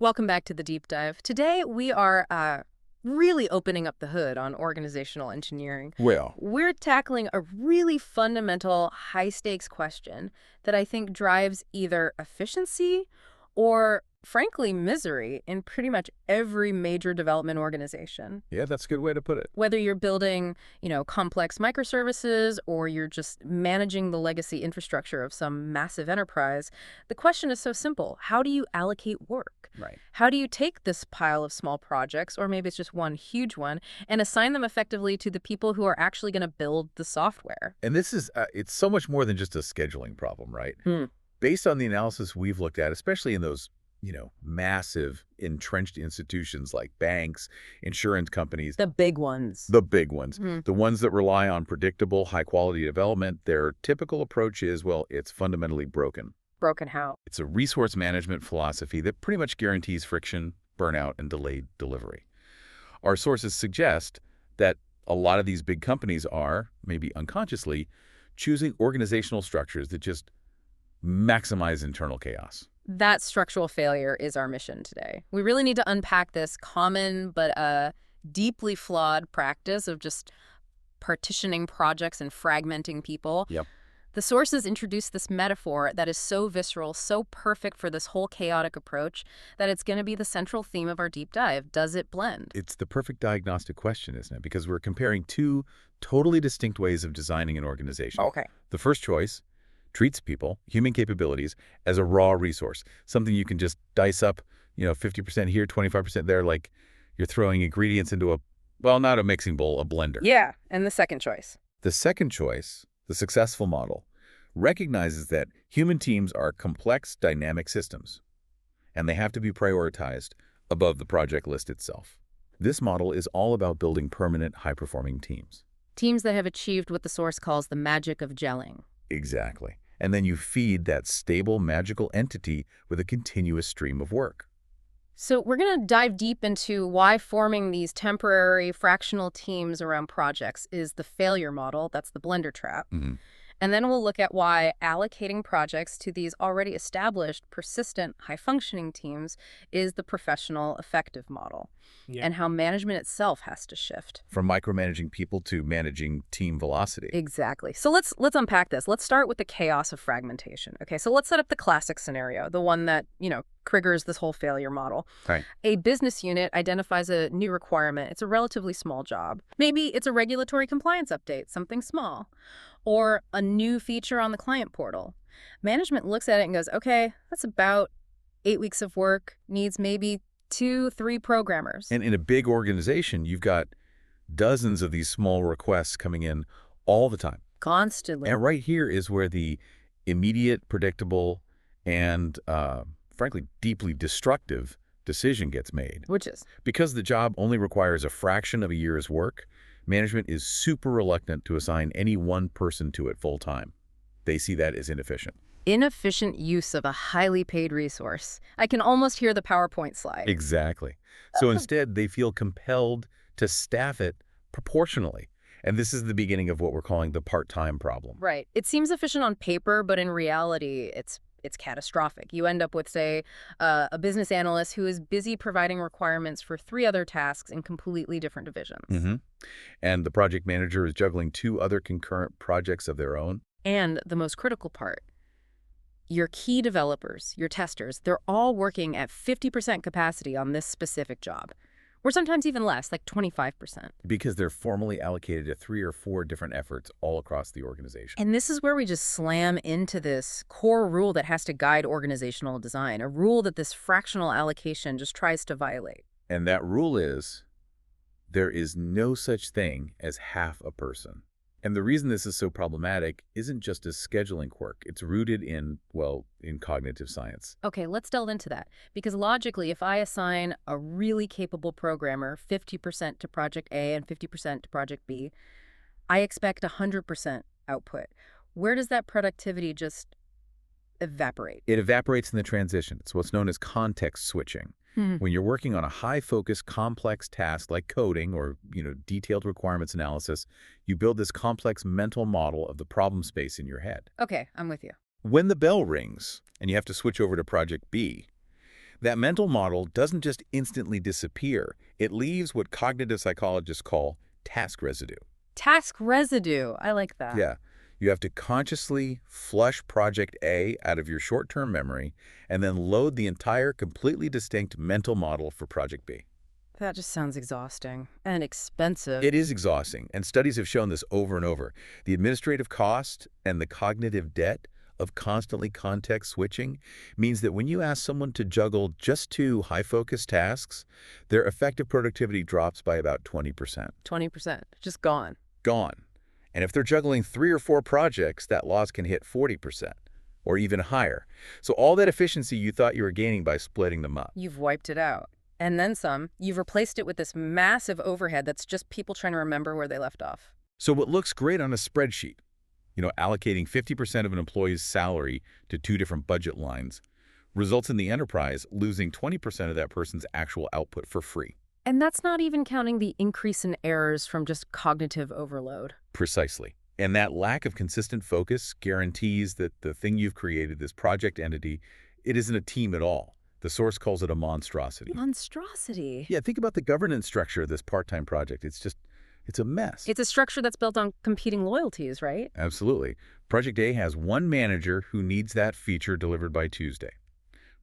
Welcome back to the deep dive. Today we are really opening up the hood on organizational engineering. Well, We're tackling a really fundamental, high-stakes question that I think drives either efficiency or, frankly, misery in pretty much every major development organization. yeah, that's a good way to put it. Whether you're building, complex microservices or you're just managing the legacy infrastructure of some massive enterprise, the question is so simple. How do you allocate work? Right. How do you take this pile of small projects, or maybe it's just one huge one, and assign them effectively to the people who are actually going to build the software? And this is, it's so much more than just a scheduling problem, right? Hmm. Based on the analysis we've looked at, especially in those, massive entrenched institutions like banks, insurance companies, The big ones. the big ones, Hmm. the ones that rely on predictable, high-quality development, their typical approach is, well, it's fundamentally broken. Broken how? It's a resource management philosophy that pretty much guarantees friction, burnout, and delayed delivery. Our sources suggest that a lot of these big companies are, maybe unconsciously, choosing organizational structures that just maximize internal chaos. That structural failure is our mission today. We really need to unpack this common but deeply flawed practice of just partitioning projects and fragmenting people. Yep. The sources introduce this metaphor that is so visceral, so perfect for this whole chaotic approach, that it's going to be the central theme of our deep dive. Does it blend? It's the perfect diagnostic question, isn't it? Because we're comparing two totally distinct ways of designing an organization. Okay. The first choice treats people, human capabilities, as a raw resource, something you can just dice up, 50% here, 25% there, like you're throwing ingredients into well, not a mixing bowl, a blender. Yeah, and the second choice. The second choice, the successful model, recognizes that human teams are complex, dynamic systems, and they have to be prioritized above the project list itself. This model is all about building permanent, high-performing teams. Teams that have achieved what the source calls the magic of gelling. Exactly. And then you feed that stable, magical entity with a continuous stream of work. So we're going to dive deep into why forming these temporary fractional teams around projects is the failure model. That's the blender trap. Mhm. And then we'll look at why allocating projects to these already established, persistent, high-functioning teams is the professional, effective model, and how management itself has to shift. From micromanaging people to managing team velocity. Exactly. So let's unpack this. Let's start with the chaos of fragmentation. Okay, so let's set up the classic scenario, the one that, triggers this whole failure model. Right. A business unit identifies a new requirement. It's a relatively small job. Maybe it's a regulatory compliance update, something small, or a new feature on the client portal. Management looks at it and goes, okay, that's about 8 weeks of work, needs maybe 2, 3 programmers. And in a big organization, you've got dozens of these small requests coming in all the time. Constantly. And right here is where the immediate, predictable, and frankly, deeply destructive decision gets made. Which is? Because the job only requires a fraction of a year's work, management is super reluctant to assign any one person to it full time. They see that as inefficient. Inefficient use of a highly paid resource. I can almost hear the PowerPoint slide. Exactly. So instead, they feel compelled to staff it proportionally. And this is the beginning of what we're calling the part-time problem. Right. It seems efficient on paper, but in reality, it's catastrophic. You end up with, say, a business analyst who is busy providing requirements for 3 other tasks in completely different divisions. Mm-hmm. And the project manager is juggling 2 other concurrent projects of their own. And the most critical part, your key developers, your testers, they're all working at 50% capacity on this specific job, or sometimes even less, like 25%. Because they're formally allocated to 3 or 4 different efforts all across the organization. And this is where we just slam into this core rule that has to guide organizational design, a rule that this fractional allocation just tries to violate. And that rule is, there is no such thing as half a person. And the reason this is so problematic isn't just a scheduling quirk. It's rooted in, well, in cognitive science. Okay, let's delve into that. Because logically, if I assign a really capable programmer 50% to project A and 50% to project B, I expect 100% output. Where does that productivity just evaporate? It evaporates in the transition. It's what's known as context switching. When you're working on a high-focus, complex task like coding or, detailed requirements analysis, you build this complex mental model of the problem space in your head. Okay, I'm with you. When the bell rings and you have to switch over to project B, That mental model doesn't just instantly disappear. It leaves what cognitive psychologists call task residue. Task residue. I like that. Yeah. You have to consciously flush Project A out of your short-term memory and then load the entire completely distinct mental model for Project B. That just sounds exhausting and expensive. It is exhausting, and studies have shown this over and over. The administrative cost and the cognitive debt of constantly context switching means that when you ask someone to juggle just two high-focus tasks, their effective productivity drops by about 20%. 20%. Just gone. Gone. And if they're juggling 3 or 4 projects, that loss can hit 40% or even higher. So all that efficiency you thought you were gaining by splitting them up. You've wiped it out. And then some. You've replaced it with this massive overhead that's just people trying to remember where they left off. So what looks great on a spreadsheet, allocating 50% of an employee's salary to 2 different budget lines, results in the enterprise losing 20% of that person's actual output for free. And that's not even counting the increase in errors from just cognitive overload. Precisely. And that lack of consistent focus guarantees that the thing you've created, this project entity, it isn't a team at all. The source calls it a monstrosity. Monstrosity? Yeah, think about the governance structure of this part-time project. It's a mess. It's a structure that's built on competing loyalties, right? Absolutely. Project A has one manager who needs that feature delivered by Tuesday.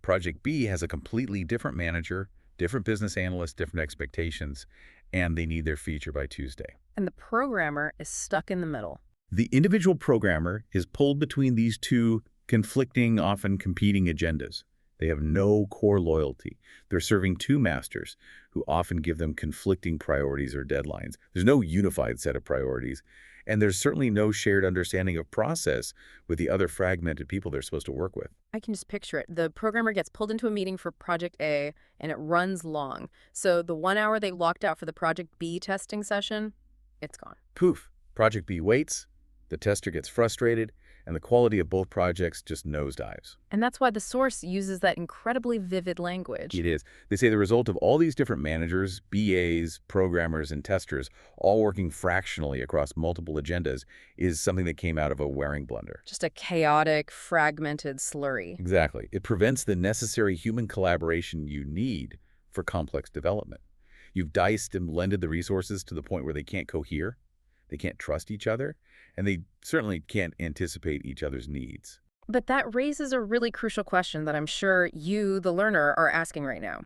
Project B has a completely different manager, different business analysts, different expectations, and they need their feature by Tuesday. And the programmer is stuck in the middle. The individual programmer is pulled between these two conflicting, often competing agendas. They have no core loyalty. They're serving two masters who often give them conflicting priorities or deadlines. There's no unified set of priorities, and there's certainly no shared understanding of process with the other fragmented people they're supposed to work with. I can just picture it. The programmer gets pulled into a meeting for Project A, and it runs long. So the 1 hour they locked out for the Project B testing session, it's gone. Poof. Project B waits, the tester gets frustrated, and the quality of both projects just nosedives. And that's why the source uses that incredibly vivid language. It is. They say the result of all these different managers, BAs, programmers, and testers, all working fractionally across multiple agendas, is something that came out of a Waring blunder. Just a chaotic, fragmented slurry. Exactly. It prevents the necessary human collaboration you need for complex development. You've diced and blended the resources to the point where they can't cohere, they can't trust each other, and they certainly can't anticipate each other's needs. But that raises a really crucial question that I'm sure you, the learner, are asking right now.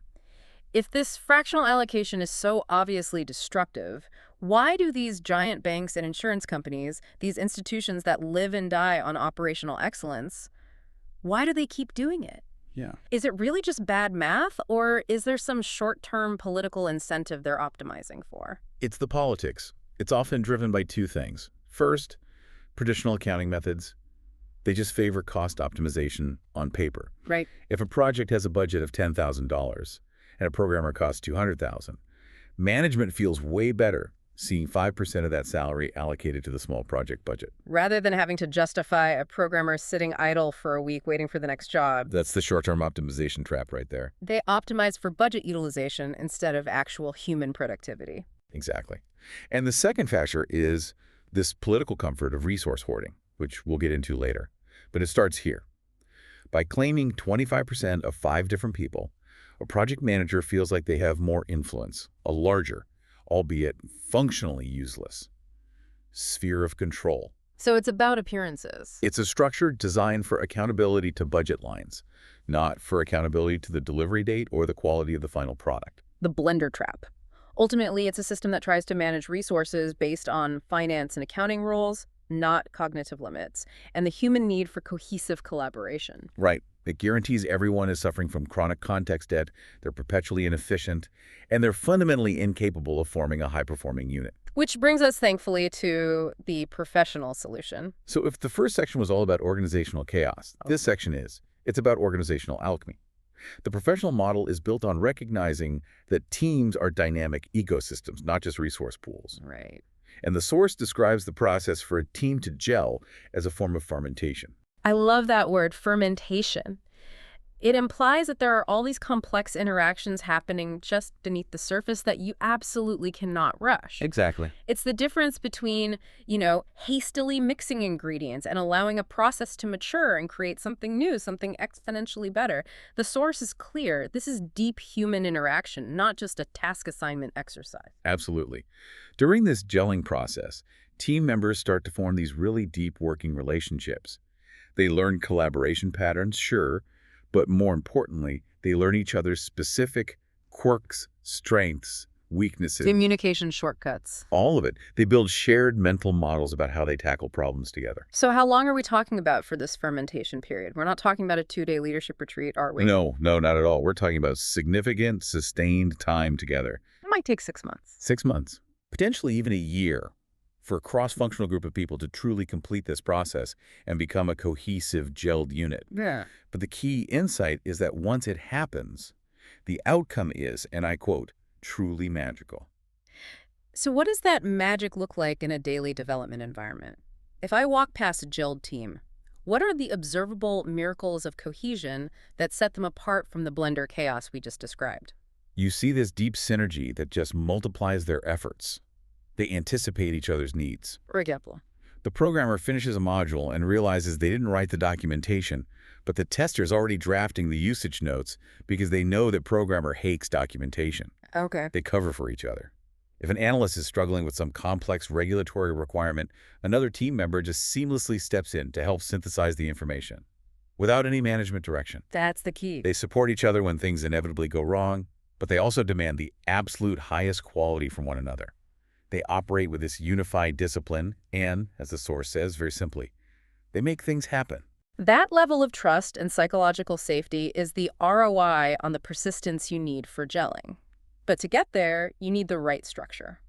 If this fractional allocation is so obviously destructive, why do these giant banks and insurance companies, these institutions that live and die on operational excellence, why do they keep doing it? Yeah. Is it really just bad math, or is there some short-term political incentive they're optimizing for? It's the politics. It's often driven by 2 things. First, traditional accounting methods. They just favor cost optimization on paper. Right. If a project has a budget of $10,000 and a programmer costs $200,000, management feels way better seeing 5% of that salary allocated to the small project budget. Rather than having to justify a programmer sitting idle for a week waiting for the next job. That's the short-term optimization trap right there. They optimize for budget utilization instead of actual human productivity. Exactly. And the second factor is this political comfort of resource hoarding, which we'll get into later. But it starts here. By claiming 25% of 5 different people, a project manager feels like they have more influence, a larger, albeit functionally useless, sphere of control. So it's about appearances. It's a structure designed for accountability to budget lines, not for accountability to the delivery date or the quality of the final product. The blender trap. Ultimately, it's a system that tries to manage resources based on finance and accounting rules, not cognitive limits, and the human need for cohesive collaboration. Right. It guarantees everyone is suffering from chronic context debt, they're perpetually inefficient, and they're fundamentally incapable of forming a high-performing unit. Which brings us, thankfully, to the professional solution. So if the first section was all about organizational chaos, this section is. It's about organizational alchemy. The professional model is built on recognizing that teams are dynamic ecosystems, not just resource pools. Right. And the source describes the process for a team to gel as a form of fermentation. I love that word, fermentation. It implies that there are all these complex interactions happening just beneath the surface that you absolutely cannot rush. Exactly. It's the difference between, hastily mixing ingredients and allowing a process to mature and create something new, something exponentially better. The source is clear. This is deep human interaction, not just a task assignment exercise. Absolutely. During this gelling process, team members start to form these really deep working relationships. They learn collaboration patterns, sure, but more importantly, they learn each other's specific quirks, strengths, weaknesses, Communication shortcuts. all of it. They build shared mental models about how they tackle problems together. So how long are we talking about for this fermentation period? We're not talking about a 2-day leadership retreat, are we? No, no, not at all. We're talking about significant, sustained time together. It might take 6 months. 6 months, potentially even a year, for a cross-functional group of people to truly complete this process and become a cohesive, gelled unit. Yeah. But the key insight is that once it happens, the outcome is, and I quote, truly magical. So what does that magic look like in a daily development environment? If I walk past a gelled team, what are the observable miracles of cohesion that set them apart from the blender chaos we just described? You see this deep synergy that just multiplies their efforts. They anticipate each other's needs. For example. The programmer finishes a module and realizes they didn't write the documentation, but the tester's already drafting the usage notes because they know that programmer hates documentation. Okay. They cover for each other. If an analyst is struggling with some complex regulatory requirement, another team member just seamlessly steps in to help synthesize the information without any management direction. That's the key. They support each other when things inevitably go wrong, but they also demand the absolute highest quality from one another. They operate with this unified discipline and, as the source says very simply, they make things happen. That level of trust and psychological safety is the ROI on the persistence you need for gelling. But to get there, you need the right structure.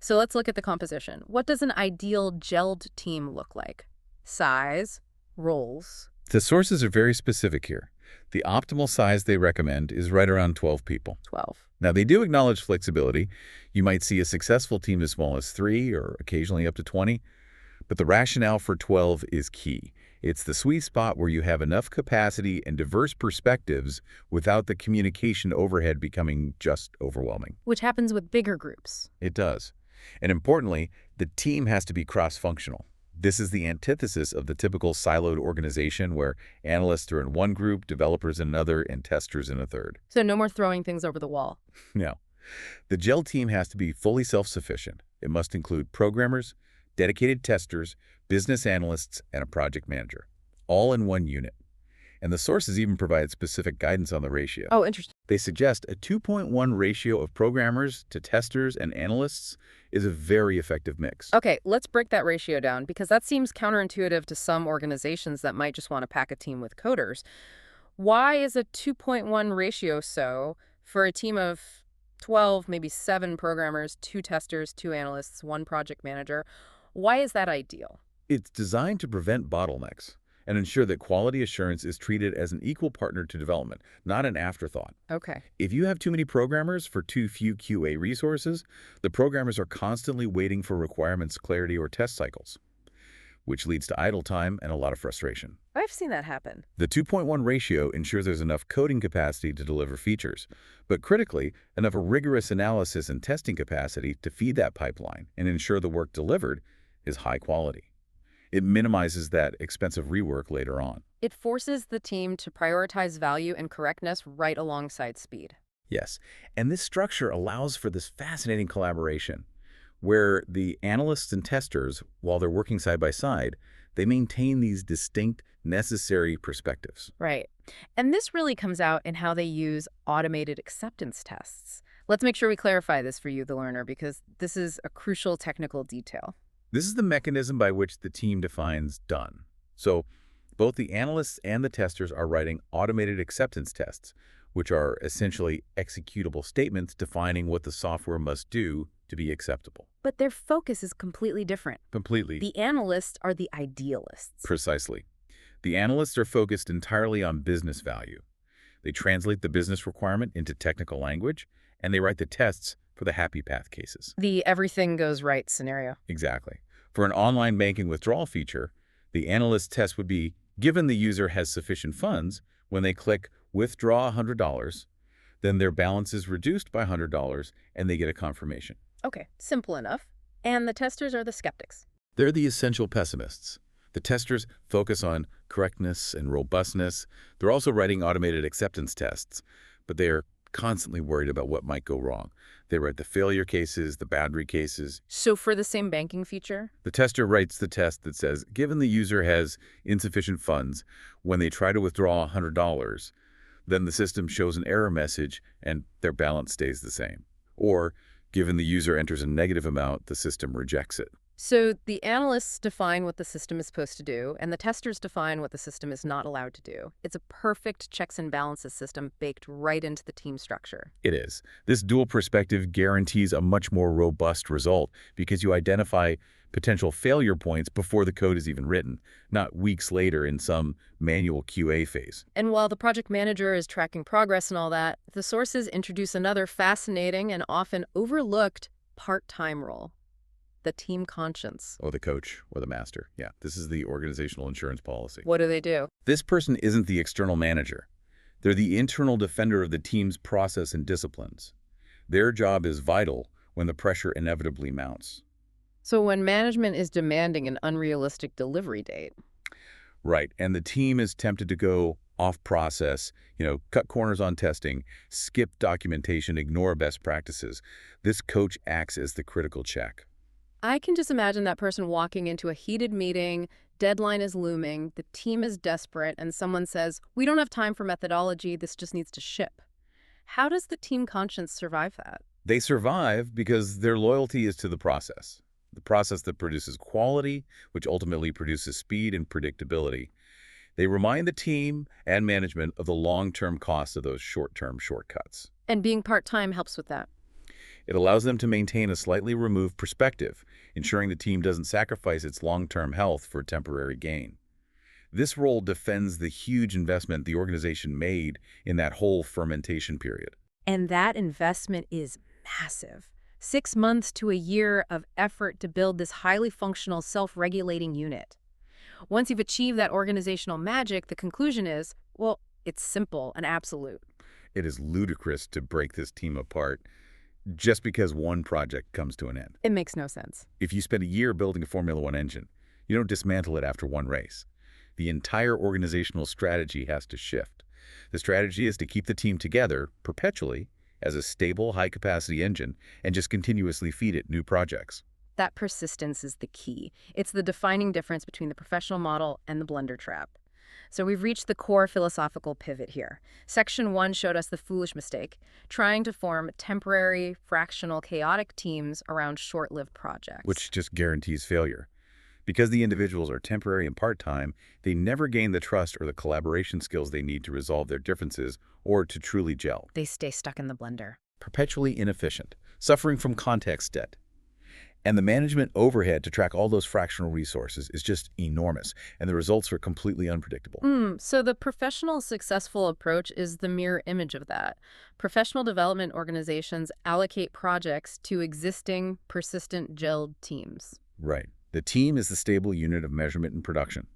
So let's look at the composition. What does an ideal gelled team look like? Size, roles. The sources are very specific here. The optimal size they recommend is right around 12 people. 12. Now, they do acknowledge flexibility. You might see a successful team as small as 3 or occasionally up to 20, but the rationale for 12 is key. It's the sweet spot where you have enough capacity and diverse perspectives without the communication overhead becoming just overwhelming. Which happens with bigger groups. It does. And importantly, the team has to be cross-functional. This is the antithesis of the typical siloed organization where analysts are in one group, developers in another, and testers in a third. So no more throwing things over the wall. No. The gel team has to be fully self-sufficient. It must include programmers, dedicated testers, business analysts, and a project manager, all in one unit. And the sources even provide specific guidance on the ratio. Oh, interesting. They suggest a 2.1 ratio of programmers to testers and analysts is a very effective mix. Okay, let's break that ratio down because that seems counterintuitive to some organizations that might just want to pack a team with coders. Why is a 2.1 ratio so for a team of 12, maybe 7 programmers, 2 testers, 2 analysts, 1 project manager? Why is that ideal? It's designed to prevent bottlenecks and ensure that quality assurance is treated as an equal partner to development, not an afterthought. Okay. If you have too many programmers for too few QA resources, the programmers are constantly waiting for requirements clarity or test cycles, which leads to idle time and a lot of frustration. I've seen that happen. The 2.1 ratio ensures there's enough coding capacity to deliver features, but critically, enough rigorous analysis and testing capacity to feed that pipeline and ensure the work delivered is high quality. It minimizes that expensive rework later on. It forces the team to prioritize value and correctness right alongside speed. Yes, and this structure allows for this fascinating collaboration where the analysts and testers, while they're working side by side, they maintain these distinct, necessary perspectives. Right. And this really comes out in how they use automated acceptance tests. Let's make sure we clarify this for you, the learner, because this is a crucial technical detail. This is the mechanism by which the team defines done. So both the analysts and the testers are writing automated acceptance tests, which are essentially executable statements defining what the software must do to be acceptable. But their focus is completely different. Completely. The analysts are the idealists. Precisely. The analysts are focused entirely on business value. They translate the business requirement into technical language, and they write the tests for the happy path cases. The everything goes right scenario. Exactly. For an online banking withdrawal feature, the analyst test would be, given the user has sufficient funds, When they click Withdraw $100, then their balance is reduced by $100 and they get a confirmation. Okay, simple enough. And the testers are the skeptics. They're the essential pessimists. The testers focus on correctness and robustness. They're also writing automated acceptance tests, but they are constantly worried about what might go wrong. They write the failure cases, the boundary cases. So for the same banking feature? The tester writes the test that says, given the user has insufficient funds, when they try to withdraw $100, then the system shows an error message and their balance stays the same. Or, given the user enters a negative amount, the system rejects it. So the analysts define what the system is supposed to do, and the testers define what the system is not allowed to do. It's a perfect checks and balances system baked right into the team structure. It is. This dual perspective guarantees a much more robust result because you identify potential failure points before the code is even written, not weeks later in some manual QA phase. And while the project manager is tracking progress and all that, the sources introduce another fascinating and often overlooked part-time role. The team conscience. Or the coach or the master. Yeah, this is the organizational insurance policy. What do? This person isn't the external manager. They're the internal defender of the team's process and disciplines. Their job is vital when the pressure inevitably mounts. So when management is demanding an unrealistic delivery date. Right, and the team is tempted to go off process, cut corners on testing, skip documentation, ignore best practices. This coach acts as the critical check. I can just imagine that person walking into a heated meeting, deadline is looming, the team is desperate, and someone says, "We don't have time for methodology, this just needs to ship." How does the team conscience survive that? They survive because their loyalty is to the process that produces quality, which ultimately produces speed and predictability. They remind the team and management of the long-term costs of those short-term shortcuts. And being part-time helps with that. It allows them to maintain a slightly removed perspective, ensuring the team doesn't sacrifice its long-term health for temporary gain. This role defends the huge investment the organization made in that whole fermentation period. And that investment is massive. 6 months to a year of effort to build this highly functional, self-regulating unit. Once you've achieved that organizational magic, the conclusion is, well, it's simple and absolute. It is ludicrous to break this team apart just because one project comes to an end. It makes no sense. If you spend a year building a Formula One engine, you don't dismantle it after one race. The entire organizational strategy has to shift. The strategy is to keep the team together perpetually as a stable, high-capacity engine and just continuously feed it new projects. That persistence is the key. It's the defining difference between the professional model and the blunder trap. So we've reached the core philosophical pivot here. Section 1 showed us the foolish mistake, trying to form temporary, fractional, chaotic teams around short-lived projects. Which just guarantees failure. Because the individuals are temporary and part-time, they never gain the trust or the collaboration skills they need to resolve their differences or to truly gel. They stay stuck in the blender. Perpetually inefficient, suffering from context debt. And the management overhead to track all those fractional resources is just enormous, and the results are completely unpredictable. So the professional successful approach is the mirror image of that. Professional development organizations allocate projects to existing, persistent, gelled teams. Right. The team is the stable unit of measurement and production.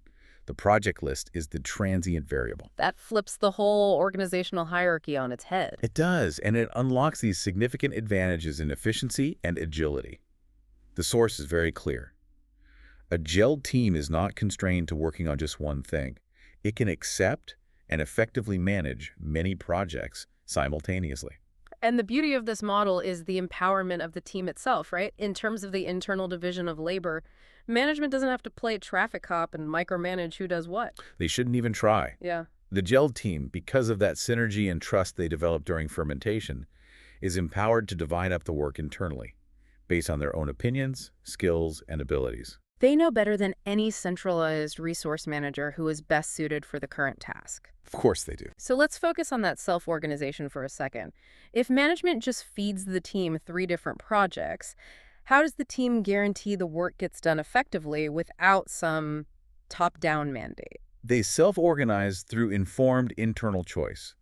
The project list is the transient variable. That flips the whole organizational hierarchy on its head. It does, and it unlocks these significant advantages in efficiency and agility. The source is very clear. A gelled team is not constrained to working on just one thing. It can accept and effectively manage many projects simultaneously. And the beauty of this model is the empowerment of the team itself, right? In terms of the internal division of labor, management doesn't have to play traffic cop and micromanage who does what. They shouldn't even try. Yeah. The gelled team, because of that synergy and trust they develop during fermentation, is empowered to divide up the work internally, based on their own opinions, skills, and abilities. They know better than any centralized resource manager who is best suited for the current task. Of course they do. So let's focus on that self-organization for a second. If management just feeds the team 3 different projects, how does the team guarantee the work gets done effectively without some top-down mandate? They self-organize through informed internal choice.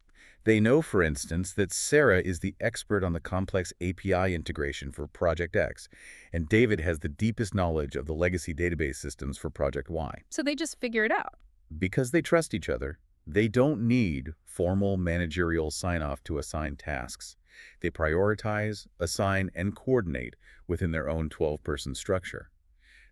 They know, for instance, that Sarah is the expert on the complex API integration for Project X, and David has the deepest knowledge of the legacy database systems for Project Y. So they just figure it out. Because they trust each other, They don't need formal managerial sign-off to assign tasks. They prioritize, assign, and coordinate within their own 12-person structure.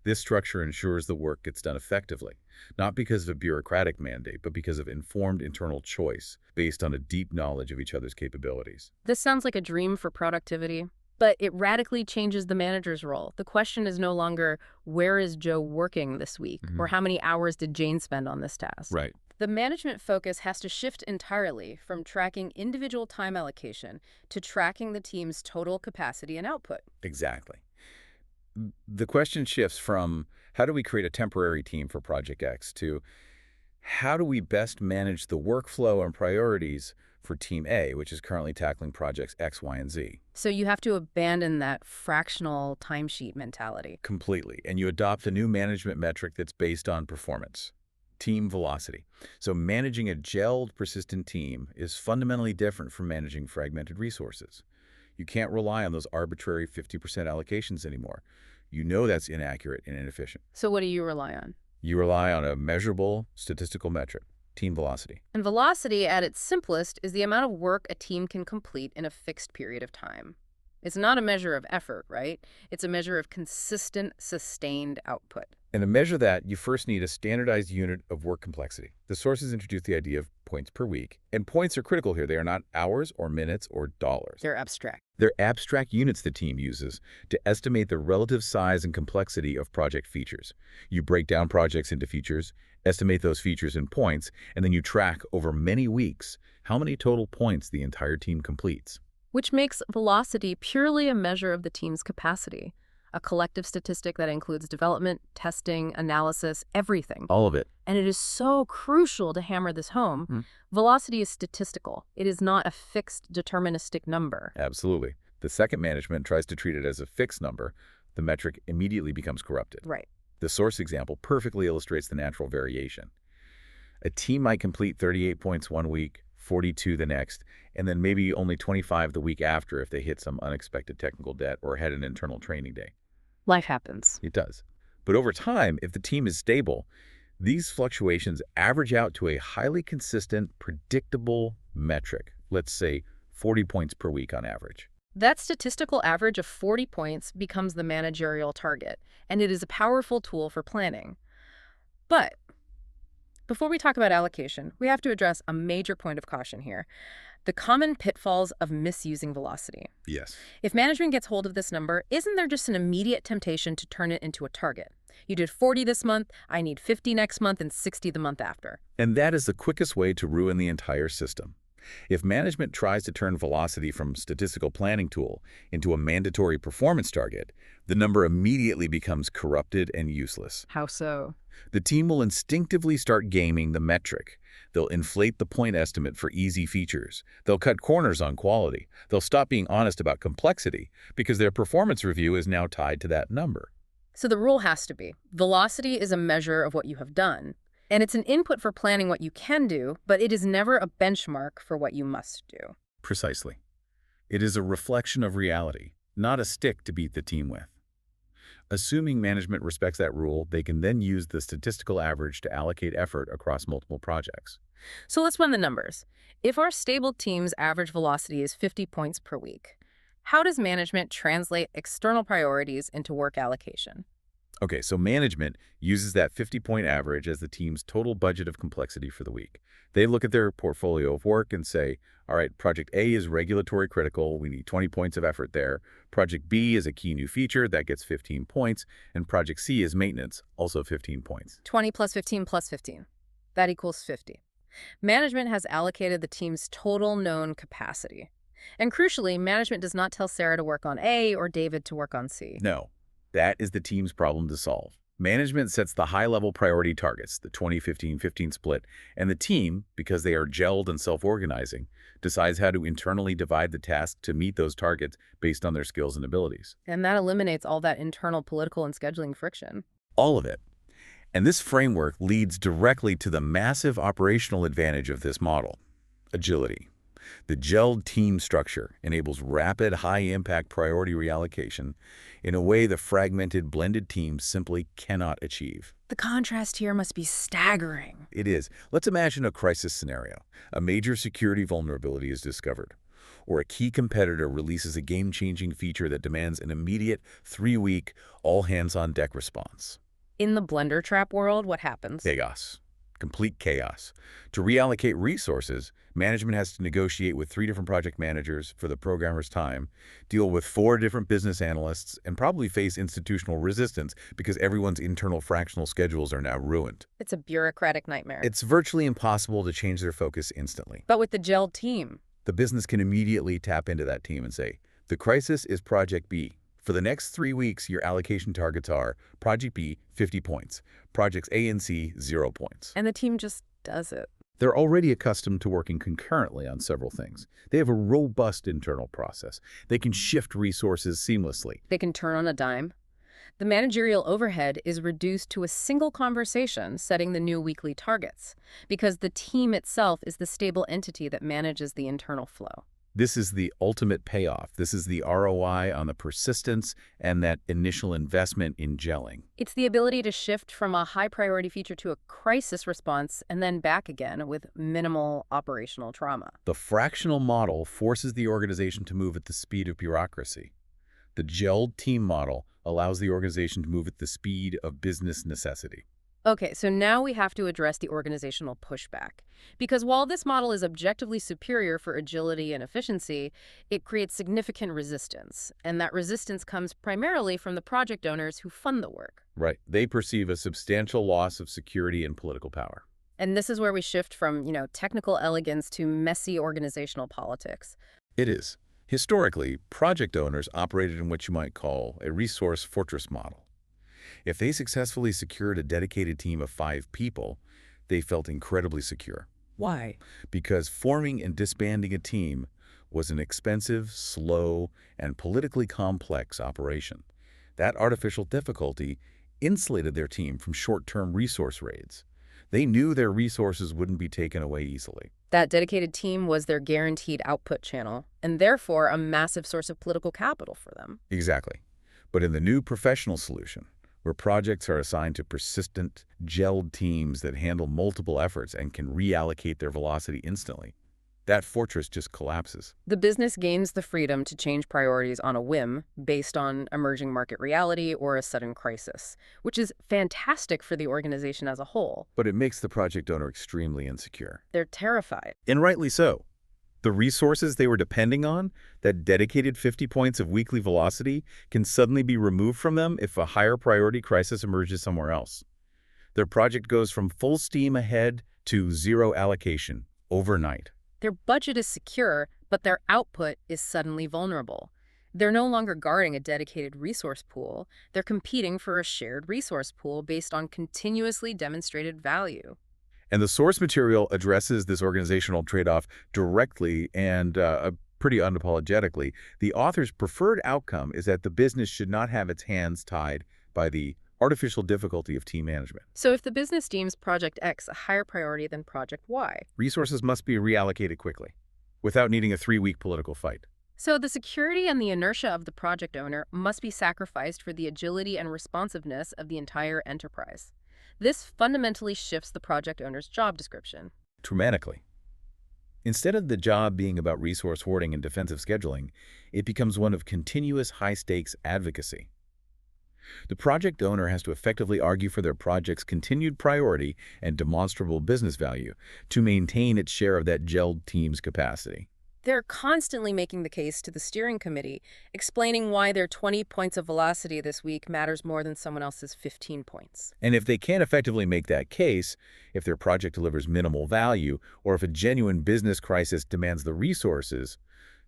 This structure ensures the work gets done effectively, not because of a bureaucratic mandate, but because of informed internal choice based on a deep knowledge of each other's capabilities. This sounds like a dream for productivity, but it radically changes the manager's role. The question is no longer, where is Joe working this week? Or how many hours did Jane spend on this task? Right. The management focus has to shift entirely from tracking individual time allocation to tracking the team's total capacity and output. Exactly. The question shifts from how do we create a temporary team for Project X to how do we best manage the workflow and priorities for Team A, which is currently tackling projects X, Y, and Z. So you have to abandon that fractional timesheet mentality. Completely. And you adopt a new management metric that's based on performance. Team velocity. So managing a gelled, persistent team is fundamentally different from managing fragmented resources. You can't rely on those arbitrary 50% allocations anymore. You know that's inaccurate and inefficient. So what do you rely on? You rely on a measurable statistical metric, team velocity. And velocity, at its simplest, is the amount of work a team can complete in a fixed period of time. It's not a measure of effort, right? It's a measure of consistent, sustained output. And to measure that, you first need a standardized unit of work complexity. The sources introduce the idea of points per week. And points are critical here. They are not hours or minutes or dollars. They're abstract. They're abstract units the team uses to estimate the relative size and complexity of project features. You break down projects into features, estimate those features in points, and then you track over many weeks how many total points the entire team completes. Which makes velocity purely a measure of the team's capacity, a collective statistic that includes development, testing, analysis, everything. All of it. And it is so crucial to hammer this home. Velocity is statistical. It is not a fixed, deterministic number. Absolutely. The second management tries to treat it as a fixed number. The metric immediately becomes corrupted. Right. The source example perfectly illustrates the natural variation. A team might complete 38 points one week, 42 the next, and then maybe only 25 the week after if they hit some unexpected technical debt or had an internal training day. Life happens. It does. But over time, if the team is stable, these fluctuations average out to a highly consistent, predictable metric. Let's say 40 points per week on average. That statistical average of 40 points becomes the managerial target, and it is a powerful tool for planning. But before we talk about allocation, we have to address a major point of caution here: the common pitfalls of misusing velocity. Yes. If management gets hold of this number, isn't there just an immediate temptation to turn it into a target? You did 40 this month, I need 50 next month, and 60 the month after. And that is the quickest way to ruin the entire system. If management tries to turn velocity from statistical planning tool into a mandatory performance target, the number immediately becomes corrupted and useless. How so? The team will instinctively start gaming the metric. They'll inflate the point estimate for easy features. They'll cut corners on quality. They'll stop being honest about complexity because their performance review is now tied to that number. So the rule has to be, velocity is a measure of what you have done. And it's an input for planning what you can do, but it is never a benchmark for what you must do. Precisely. It is a reflection of reality, not a stick to beat the team with. Assuming management respects that rule, they can then use the statistical average to allocate effort across multiple projects. So let's run the numbers. If our stable team's average velocity is 50 points per week, how does management translate external priorities into work allocation? Okay, so management uses that 50-point average as the team's total budget of complexity for the week. They look at their portfolio of work and say, all right, Project A is regulatory critical. We need 20 points of effort there. Project B is a key new feature. That gets 15 points. And Project C is maintenance, also 15 points. 20 plus 15 plus 15. That equals 50. Management has allocated the team's total known capacity. And crucially, management does not tell Sarah to work on A or David to work on C. No. That is the team's problem to solve. Management sets the high-level priority targets, the 20-15-15 split, and the team, because they are gelled and self-organizing, decides how to internally divide the task to meet those targets based on their skills and abilities. And that eliminates all that internal political and scheduling friction. All of it. And this framework leads directly to the massive operational advantage of this model: agility. The gelled team structure enables rapid, high-impact priority reallocation in a way the fragmented, blended teams simply cannot achieve. The contrast here must be staggering. It is. Let's imagine a crisis scenario. A major security vulnerability is discovered, or a key competitor releases a game-changing feature that demands an immediate 3-week, all-hands-on-deck response. In the blender trap world, what happens? Chaos. Complete chaos. To reallocate resources, management has to negotiate with 3 different project managers for the programmer's time, deal with 4 different business analysts, and probably face institutional resistance because everyone's internal fractional schedules are now ruined. It's a bureaucratic nightmare. It's virtually impossible to change their focus instantly. But with the gelled team, The business can immediately tap into that team and say, the crisis is Project B. For the next 3 weeks, your allocation targets are Project B, 50 points, Projects A and C, 0 points. and the team just does it. They're already accustomed to working concurrently on several things. They have a robust internal process. They can shift resources seamlessly. They can turn on a dime. The managerial overhead is reduced to a single conversation setting the new weekly targets, because the team itself is the stable entity that manages the internal flow. This is the ultimate payoff. This is the ROI on the persistence and that initial investment in gelling. It's the ability to shift from a high-priority feature to a crisis response and then back again with minimal operational trauma. The fractional model forces the organization to move at the speed of bureaucracy. The gelled team model allows the organization to move at the speed of business necessity. Okay, so now we have to address the organizational pushback. Because while this model is objectively superior for agility and efficiency, it creates significant resistance. And that resistance comes primarily from the project owners who fund the work. Right. They perceive a substantial loss of security and political power. And this is where we shift from, technical elegance to messy organizational politics. It is. Historically, project owners operated in what you might call a resource fortress model. If they successfully secured a dedicated team of 5 people, they felt incredibly secure. Why? Because forming and disbanding a team was an expensive, slow, and politically complex operation. That artificial difficulty insulated their team from short-term resource raids. They knew their resources wouldn't be taken away easily. That dedicated team was their guaranteed output channel, and therefore a massive source of political capital for them. Exactly. But in the new professional solution, where projects are assigned to persistent, gelled teams that handle multiple efforts and can reallocate their velocity instantly, that fortress just collapses. The business gains the freedom to change priorities on a whim based on emerging market reality or a sudden crisis, which is fantastic for the organization as a whole. But it makes the project owner extremely insecure. They're terrified. And rightly so. The resources they were depending on, that dedicated 50 points of weekly velocity, can suddenly be removed from them if a higher priority crisis emerges somewhere else. Their project goes from full steam ahead to 0 allocation overnight. Their budget is secure, but their output is suddenly vulnerable. They're no longer guarding a dedicated resource pool. They're competing for a shared resource pool based on continuously demonstrated value. And the source material addresses this organizational trade-off directly and pretty unapologetically. The author's preferred outcome is that the business should not have its hands tied by the artificial difficulty of team management. So if the business deems Project X a higher priority than Project Y, resources must be reallocated quickly, without needing a 3-week political fight. so the security and the inertia of the project owner must be sacrificed for the agility and responsiveness of the entire enterprise. This fundamentally shifts the project owner's job description. Dramatically. Instead of the job being about resource hoarding and defensive scheduling, it becomes one of continuous high-stakes advocacy. The project owner has to effectively argue for their project's continued priority and demonstrable business value to maintain its share of that gelled team's capacity. They're constantly making the case to the steering committee, explaining why their 20 points of velocity this week matters more than someone else's 15 points. And if they can't effectively make that case, if their project delivers minimal value, or if a genuine business crisis demands the resources,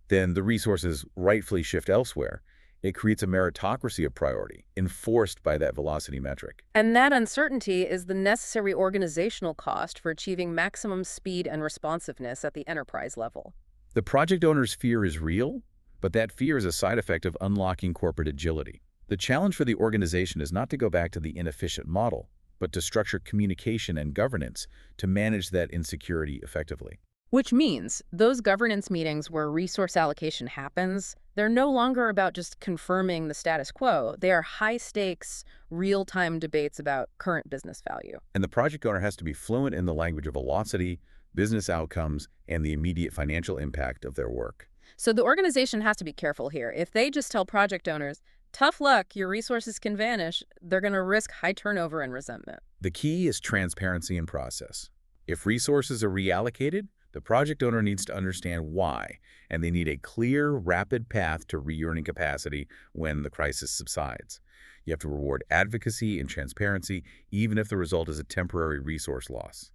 then the resources rightfully shift elsewhere. It creates a meritocracy of priority, enforced by that velocity metric. And that uncertainty is the necessary organizational cost for achieving maximum speed and responsiveness at the enterprise level. The project owner's fear is real, but that fear is a side effect of unlocking corporate agility. The challenge for the organization is not to go back to the inefficient model, but to structure communication and governance to manage that insecurity effectively. Which means those governance meetings where resource allocation happens, they're no longer about just confirming the status quo. They are high stakes, real time debates about current business value. And the project owner has to be fluent in the language of velocity, business outcomes, and the immediate financial impact of their work. So the organization has to be careful here. If they just tell project owners, tough luck, your resources can vanish, they're going to risk high turnover and resentment. The key is transparency in process. If resources are reallocated, the project owner needs to understand why, and they need a clear, rapid path to re-earning capacity when the crisis subsides. You have to reward advocacy and transparency, even if the result is a temporary resource loss.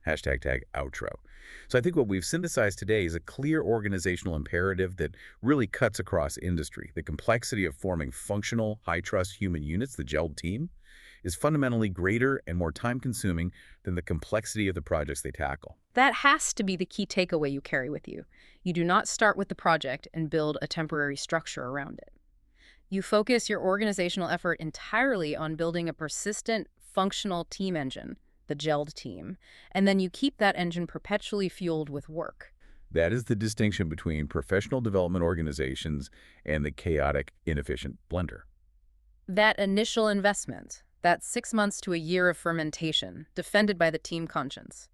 Hashtag tag outro. So I think what we've synthesized today is a clear organizational imperative that really cuts across industry. The complexity of forming functional, high-trust human units, the gelled team, is fundamentally greater and more time-consuming than the complexity of the projects they tackle. That has to be the key takeaway you carry with you. You do not start with the project and build a temporary structure around it. You focus your organizational effort entirely on building a persistent, functional team engine, the gelled team, and then you keep that engine perpetually fueled with work. That is the distinction between professional development organizations and the chaotic, inefficient blender. That initial investment, that 6 months to a year of fermentation, defended by the team conscience,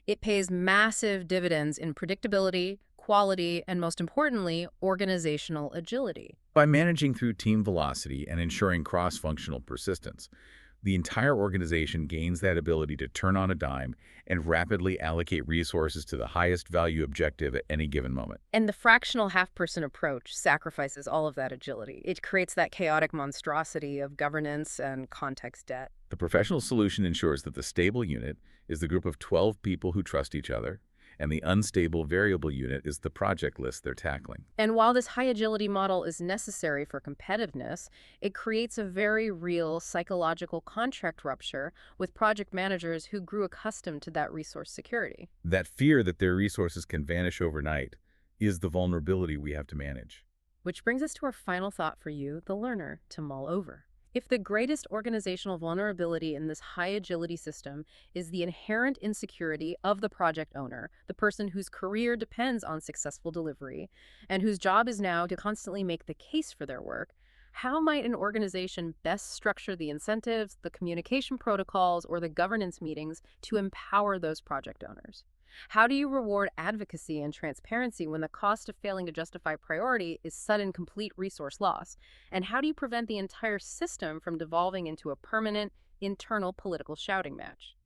it pays massive dividends in predictability, quality, and most importantly, organizational agility. By managing through team velocity and ensuring cross-functional persistence, the entire organization gains that ability to turn on a dime and rapidly allocate resources to the highest value objective at any given moment. And the fractional half-person approach sacrifices all of that agility. It creates that chaotic monstrosity of governance and context debt. The professional solution ensures that the stable unit is the group of 12 people who trust each other, and the unstable variable unit is the project list they're tackling. And while this high agility model is necessary for competitiveness, it creates a very real psychological contract rupture with project managers who grew accustomed to that resource security. That fear that their resources can vanish overnight is the vulnerability we have to manage. Which brings us to our final thought for you, the learner, to mull over. If the greatest organizational vulnerability in this high agility system is the inherent insecurity of the project owner, the person whose career depends on successful delivery, and whose job is now to constantly make the case for their work, how might an organization best structure the incentives, the communication protocols, or the governance meetings to empower those project owners? How do you reward advocacy and transparency when the cost of failing to justify priority is sudden, complete resource loss? And how do you prevent the entire system from devolving into a permanent, internal political shouting match?